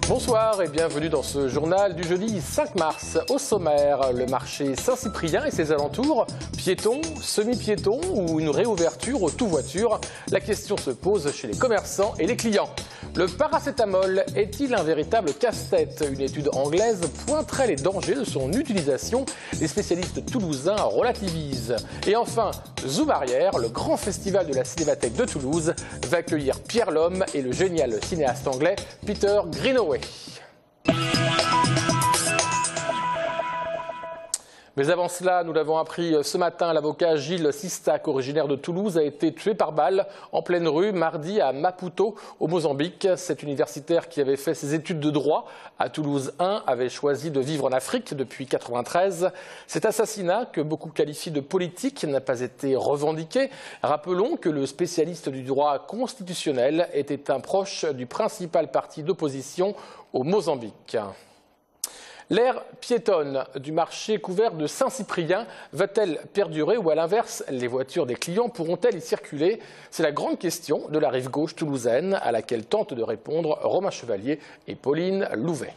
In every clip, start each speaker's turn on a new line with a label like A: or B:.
A: Bonsoir et bienvenue dans ce journal du jeudi 5 mars. Au sommaire, le marché Saint-Cyprien et ses alentours, piétons, semi-piétons ou une réouverture aux tout-voitures. La question se pose chez les commerçants et les clients. Le paracétamol est-il un véritable casse-tête? Une étude anglaise pointerait les dangers de son utilisation. Les spécialistes toulousains relativisent. Et enfin, Zoom Arrière, le grand festival de la Cinémathèque de Toulouse, va accueillir Pierre Lhomme et le génial cinéaste anglais Peter Greenaway. Mais avant cela, nous l'avons appris ce matin, l'avocat Gilles Sistac, originaire de Toulouse, a été tué par balle en pleine rue mardi à Maputo, au Mozambique. Cet universitaire qui avait fait ses études de droit à Toulouse 1 avait choisi de vivre en Afrique depuis 1993. Cet assassinat, que beaucoup qualifient de politique, n'a pas été revendiqué. Rappelons que le spécialiste du droit constitutionnel était un proche du principal parti d'opposition au Mozambique. L'ère piétonne du marché couvert de Saint-Cyprien va-t-elle perdurer ou à l'inverse, les voitures des clients pourront-elles y circuler? C'est la grande question de la rive gauche toulousaine à laquelle tentent de répondre Romain Chevalier et Pauline Louvet.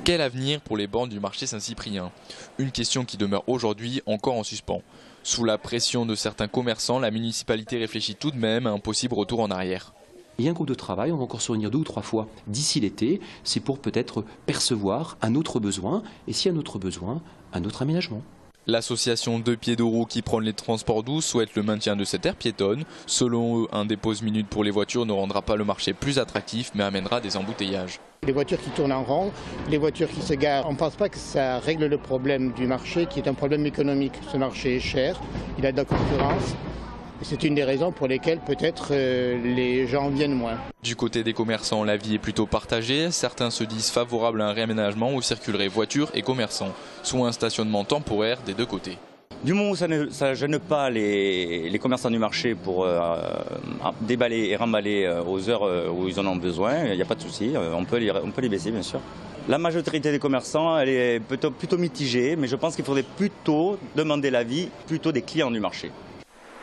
B: Quel avenir pour les bornes du marché Saint-Cyprien? Une question qui demeure aujourd'hui encore en suspens. Sous la pression de certains commerçants, la municipalité réfléchit tout de même à un possible retour en arrière.
C: Il y a un groupe de travail, on va encore se réunir 2 ou 3 fois d'ici l'été, c'est pour peut-être percevoir un autre besoin, et s'il y a un autre besoin, un autre aménagement.
B: L'association Deux Pieds d'Oraux qui prône les transports doux souhaite le maintien de cette aire piétonne. Selon eux, un dépose minute pour les voitures ne rendra pas le marché plus attractif, mais amènera des embouteillages.
D: Les voitures qui tournent en rond, les voitures qui se garent, on ne pense pas que ça règle le problème du marché qui est un problème économique. Ce marché est cher, il a de la concurrence. C'est une des raisons pour lesquelles peut-être les gens viennent moins.
B: Du côté des commerçants, l'avis est plutôt partagé. Certains se disent favorables à un réaménagement où circuleraient voitures et commerçants, soit un stationnement temporaire des deux côtés.
E: Du moment où ça ne gêne pas les commerçants du marché pour déballer et remballer aux heures où ils en ont besoin, il n'y a pas de souci, on peut les baisser bien sûr. La majorité des commerçants, elle est plutôt mitigée, mais je pense qu'il faudrait plutôt demander l'avis des clients du marché.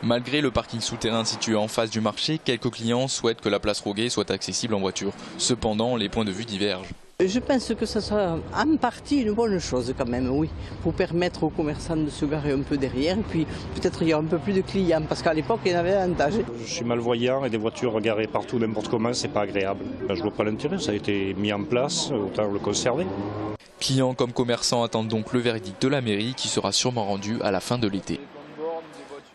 B: Malgré le parking souterrain situé en face du marché, quelques clients souhaitent que la place Roguet soit accessible en voiture. Cependant, les points de vue divergent.
F: Je pense que ce sera en partie une bonne chose quand même, oui, pour permettre aux commerçants de se garer un peu derrière. Et puis peut-être il y aura un peu plus de clients, parce qu'à l'époque il y en avait davantage.
G: Je suis malvoyant et des voitures garées partout, n'importe comment, c'est pas agréable. Je ne vois pas l'intérêt, ça a été mis en place, autant le conserver.
B: Clients comme commerçants attendent donc le verdict de la mairie qui sera sûrement rendu à la fin de l'été.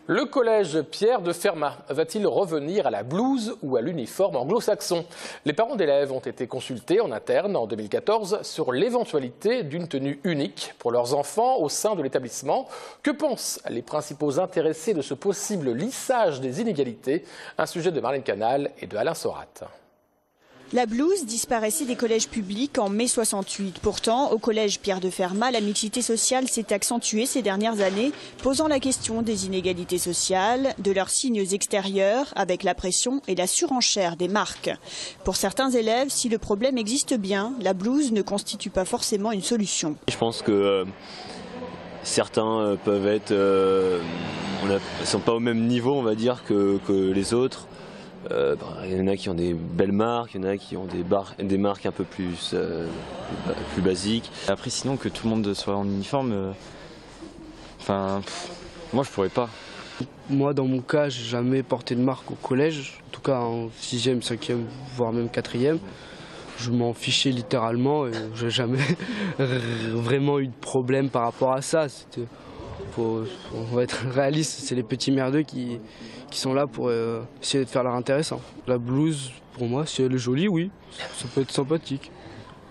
A: Le collège Pierre de Fermat va-t-il revenir à la blouse ou à l'uniforme anglo-saxon? Les parents d'élèves ont été consultés en interne en 2014 sur l'éventualité d'une tenue unique pour leurs enfants au sein de l'établissement. Que pensent les principaux intéressés de ce possible lissage des inégalités? Un sujet de Marlène Canal et de Alain Sorat.
H: La blouse disparaissait des collèges publics en mai 68. Pourtant, au collège Pierre de Fermat, la mixité sociale s'est accentuée ces dernières années, posant la question des inégalités sociales, de leurs signes extérieurs, avec la pression et la surenchère des marques. Pour certains élèves, si le problème existe bien, la blouse ne constitue pas forcément une solution.
I: Je pense que certains peuvent être, ne sont pas au même niveau, on va dire, que les autres. Il y en a qui ont des belles marques, il y en a qui ont des marques un peu plus basiques.
J: Après sinon que tout le monde soit en uniforme, moi je pourrais pas.
K: Moi dans mon cas j'ai jamais porté de marque au collège, en tout cas en 6e, 5e, voire même 4e. Je m'en fichais littéralement et j'ai jamais vraiment eu de problème par rapport à ça. On va être réaliste, c'est les petits merdeux qui sont là pour essayer de faire l'air intéressant. La blouse, pour moi, si elle est jolie, oui, ça peut être sympathique.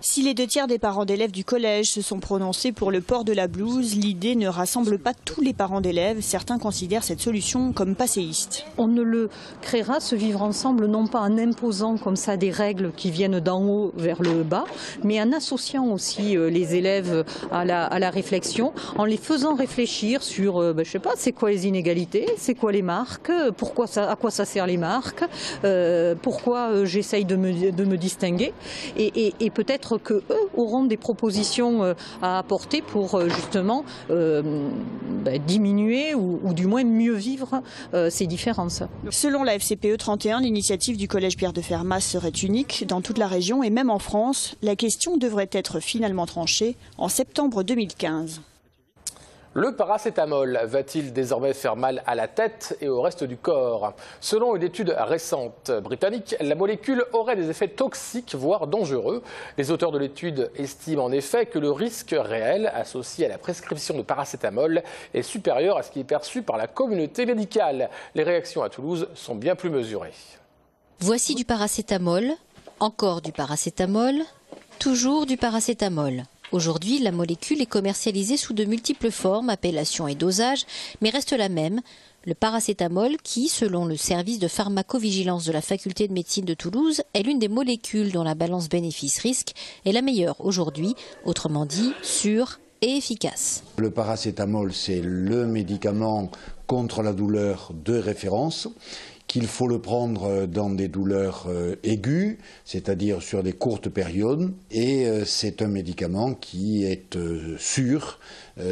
H: Si les 2/3 des parents d'élèves du collège se sont prononcés pour le port de la blouse, l'idée ne rassemble pas tous les parents d'élèves. Certains considèrent cette solution comme passéiste.
L: On ne le créera, ce vivre ensemble, non pas en imposant comme ça des règles qui viennent d'en haut vers le bas, mais en associant aussi les élèves à la réflexion, en les faisant réfléchir sur, je sais pas, c'est quoi les inégalités, c'est quoi les marques, à quoi ça sert les marques, pourquoi j'essaye de me distinguer, et peut-être peut-être qu'eux auront des propositions à apporter pour justement diminuer ou du moins mieux vivre ces différences.
H: Selon la FCPE 31, l'initiative du collège Pierre de Fermat serait unique dans toute la région et même en France. La question devrait être finalement tranchée en septembre 2015.
A: Le paracétamol va-t-il désormais faire mal à la tête et au reste du corps? Selon une étude récente britannique, la molécule aurait des effets toxiques, voire dangereux. Les auteurs de l'étude estiment en effet que le risque réel associé à la prescription de paracétamol est supérieur à ce qui est perçu par la communauté médicale. Les réactions à Toulouse sont bien plus mesurées.
M: Voici du paracétamol, encore du paracétamol, toujours du paracétamol. Aujourd'hui, la molécule est commercialisée sous de multiples formes, appellations et dosages, mais reste la même, le paracétamol qui, selon le service de pharmacovigilance de la faculté de médecine de Toulouse, est l'une des molécules dont la balance bénéfice-risque est la meilleure aujourd'hui, autrement dit, sûre et efficace.
N: Le paracétamol, c'est le médicament contre la douleur de référence, qu'il faut le prendre dans des douleurs aiguës, c'est-à-dire sur des courtes périodes, et c'est un médicament qui est sûr,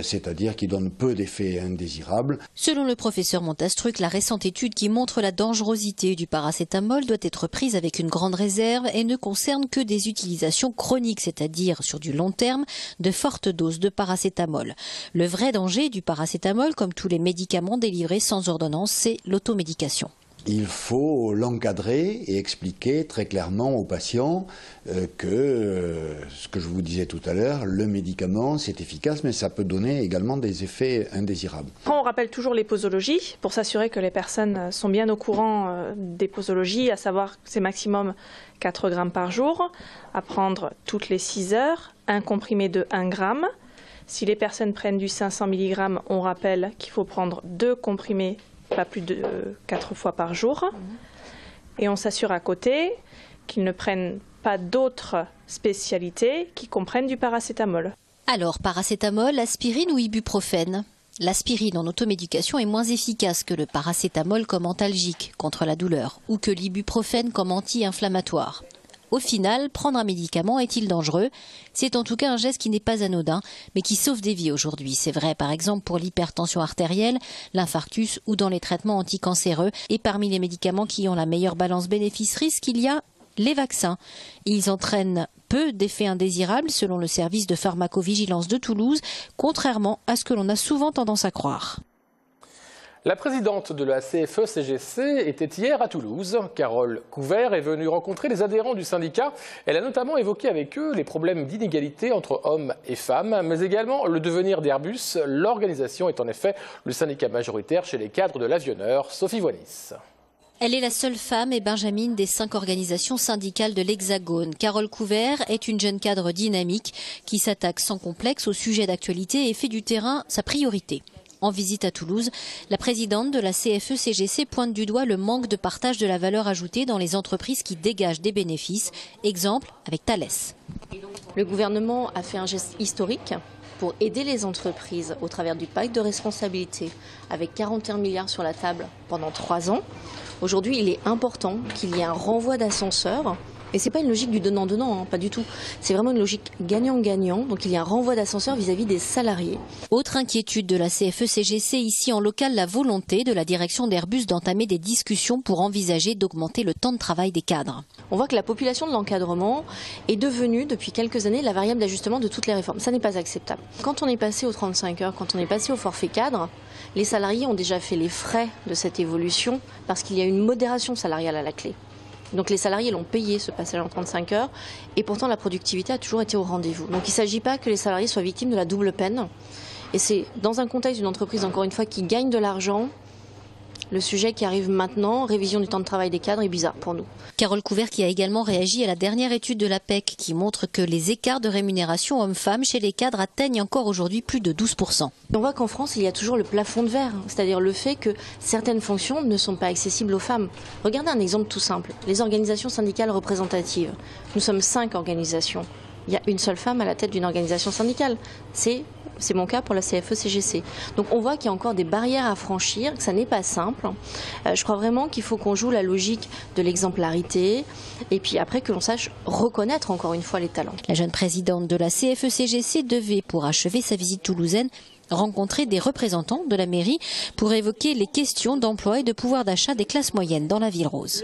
N: c'est-à-dire qui donne peu d'effets indésirables.
M: Selon le professeur Montastruc, la récente étude qui montre la dangerosité du paracétamol doit être prise avec une grande réserve et ne concerne que des utilisations chroniques, c'est-à-dire sur du long terme, de fortes doses de paracétamol. Le vrai danger du paracétamol, comme tous les médicaments délivrés sans ordonnance, c'est l'automédication.
N: Il faut l'encadrer et expliquer très clairement aux patients que, ce que je vous disais tout à l'heure, le médicament c'est efficace mais ça peut donner également des effets indésirables.
O: On rappelle toujours les posologies pour s'assurer que les personnes sont bien au courant des posologies, à savoir que c'est maximum 4 grammes par jour, à prendre toutes les 6 heures, un comprimé de 1 gramme. Si les personnes prennent du 500 mg, on rappelle qu'il faut prendre 2 comprimés pas plus de 4 fois par jour. Et on s'assure à côté qu'ils ne prennent pas d'autres spécialités qui comprennent du paracétamol.
M: Alors, paracétamol, aspirine ou ibuprofène? L'aspirine en automédication est moins efficace que le paracétamol comme antalgique contre la douleur ou que l'ibuprofène comme anti-inflammatoire. Au final, prendre un médicament est-il dangereux? C'est en tout cas un geste qui n'est pas anodin, mais qui sauve des vies aujourd'hui. C'est vrai par exemple pour l'hypertension artérielle, l'infarctus ou dans les traitements anticancéreux. Et parmi les médicaments qui ont la meilleure balance bénéfice-risque, il y a les vaccins. Ils entraînent peu d'effets indésirables selon le service de pharmacovigilance de Toulouse, contrairement à ce que l'on a souvent tendance à croire.
A: La présidente de la CFE-CGC était hier à Toulouse. Carole Couvert est venue rencontrer les adhérents du syndicat. Elle a notamment évoqué avec eux les problèmes d'inégalité entre hommes et femmes, mais également le devenir d'Airbus. L'organisation est en effet le syndicat majoritaire chez les cadres de l'avionneur. Sophie Voinis.
M: Elle est la seule femme et benjamine des 5 organisations syndicales de l'Hexagone. Carole Couvert est une jeune cadre dynamique qui s'attaque sans complexe au sujet d'actualité et fait du terrain sa priorité. En visite à Toulouse, la présidente de la CFE-CGC pointe du doigt le manque de partage de la valeur ajoutée dans les entreprises qui dégagent des bénéfices. Exemple avec Thales.
P: Le gouvernement a fait un geste historique pour aider les entreprises au travers du pacte de responsabilité avec 41 milliards sur la table pendant 3 ans. Aujourd'hui, il est important qu'il y ait un renvoi d'ascenseur. Et ce n'est pas une logique du donnant-donnant, pas du tout. C'est vraiment une logique gagnant-gagnant. Donc il y a un renvoi d'ascenseur vis-à-vis des salariés.
M: Autre inquiétude de la CFE-CGC, ici en local, la volonté de la direction d'Airbus d'entamer des discussions pour envisager d'augmenter le temps de travail des cadres.
P: On voit que la population de l'encadrement est devenue, depuis quelques années, la variable d'ajustement de toutes les réformes. Ça n'est pas acceptable. Quand on est passé aux 35 heures, quand on est passé au forfait cadre, les salariés ont déjà fait les frais de cette évolution parce qu'il y a une modération salariale à la clé. Donc les salariés l'ont payé ce passage en 35 heures et pourtant la productivité a toujours été au rendez-vous. Donc il ne s'agit pas que les salariés soient victimes de la double peine. Et c'est dans un contexte d'une entreprise, encore une fois, qui gagne de l'argent. Le sujet qui arrive maintenant, révision du temps de travail des cadres, est bizarre pour nous.
M: Carole Couvert qui a également réagi à la dernière étude de l'APEC qui montre que les écarts de rémunération hommes-femmes chez les cadres atteignent encore aujourd'hui plus de 12%.
P: On voit qu'en France, il y a toujours le plafond de verre, c'est-à-dire le fait que certaines fonctions ne sont pas accessibles aux femmes. Regardez un exemple tout simple, les organisations syndicales représentatives. Nous sommes 5 organisations. il y a une seule femme à la tête d'une organisation syndicale. C'est mon cas pour la CFE-CGC. Donc on voit qu'il y a encore des barrières à franchir, que ça n'est pas simple. Je crois vraiment qu'il faut qu'on joue la logique de l'exemplarité et puis après que l'on sache reconnaître encore une fois les talents.
M: La jeune présidente de la CFE-CGC devait, pour achever sa visite toulousaine, rencontrer des représentants de la mairie pour évoquer les questions d'emploi et de pouvoir d'achat des classes moyennes dans la ville rose.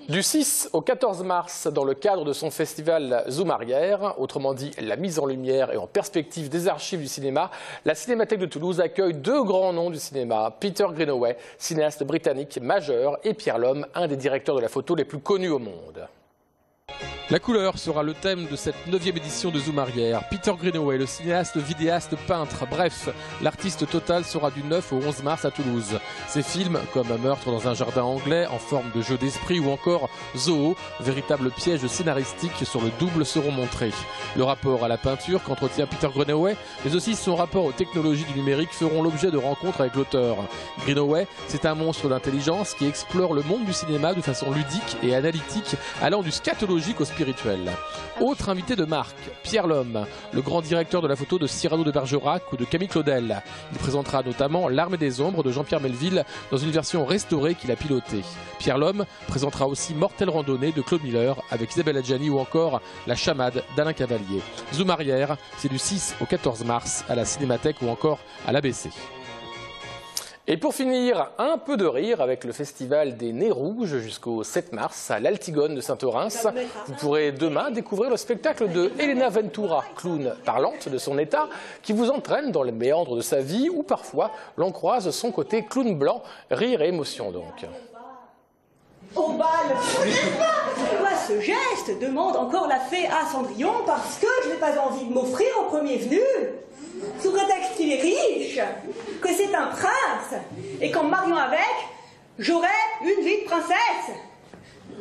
A: Du 6 au 14 mars, dans le cadre de son festival Zoom Arrière, autrement dit la mise en lumière et en perspective des archives du cinéma, la Cinémathèque de Toulouse accueille deux grands noms du cinéma, Peter Greenaway, cinéaste britannique majeur, et Pierre Lhomme, un des directeurs de la photo les plus connus au monde. La couleur sera le thème de cette 9e édition de Zoom Arrière. Peter Greenaway, le cinéaste, vidéaste, peintre, bref, l'artiste total sera du 9 au 11 mars à Toulouse. Ses films, comme Un meurtre dans un jardin anglais, en forme de jeu d'esprit, ou encore Zoo, véritable piège scénaristique sur le double, seront montrés. Le rapport à la peinture qu'entretient Peter Greenaway, mais aussi son rapport aux technologies du numérique feront l'objet de rencontres avec l'auteur. Greenaway, c'est un monstre d'intelligence qui explore le monde du cinéma de façon ludique et analytique, allant du scatologique au spirituel. Autre invité de marque, Pierre Lhomme, le grand directeur de la photo de Cyrano de Bergerac ou de Camille Claudel. Il présentera notamment L'Armée des Ombres de Jean-Pierre Melville dans une version restaurée qu'il a pilotée. Pierre Lhomme présentera aussi Mortelle Randonnée de Claude Miller avec Isabelle Adjani ou encore La Chamade d'Alain Cavalier. Zoom Arrière, c'est du 6 au 14 mars à la Cinémathèque ou encore à l'ABC. Et pour finir, un peu de rire avec le festival des Nez Rouges jusqu'au 7 mars à l'Altigone de Saint-Orens. Vous pourrez demain découvrir le spectacle de Elena Ventura, clown parlante de son état, qui vous entraîne dans les méandres de sa vie où parfois l'on croise son côté clown blanc, rire et émotion donc.
Q: Au bal, pourquoi ce geste demande encore la fée à Cendrillon parce que je n'ai pas envie de m'offrir au premier venu, sous prétexte qu'il est riche, que c'est un prince, et qu'en me mariant avec, j'aurai une vie de princesse.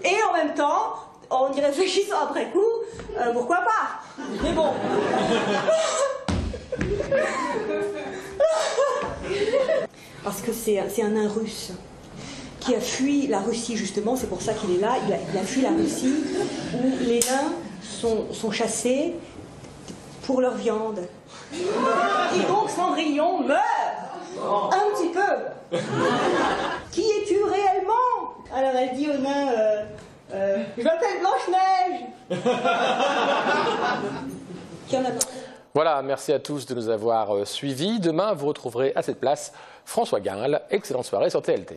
Q: Et en même temps, en y réfléchissant après coup, pourquoi pas? Mais bon. Parce que c'est un nain russe qui a fui la Russie, justement, c'est pour ça qu'il est là, il a fui la Russie, où les nains sont chassés pour leur viande. Et donc Cendrillon meurt, un petit peu. Qui es-tu réellement? Alors elle dit au nain, je m'appelle Blanche-Neige. Qui en a pas.
A: Voilà, merci à tous de nous avoir suivis. Demain, vous retrouverez à cette place François Guinle. Excellente soirée sur TLT.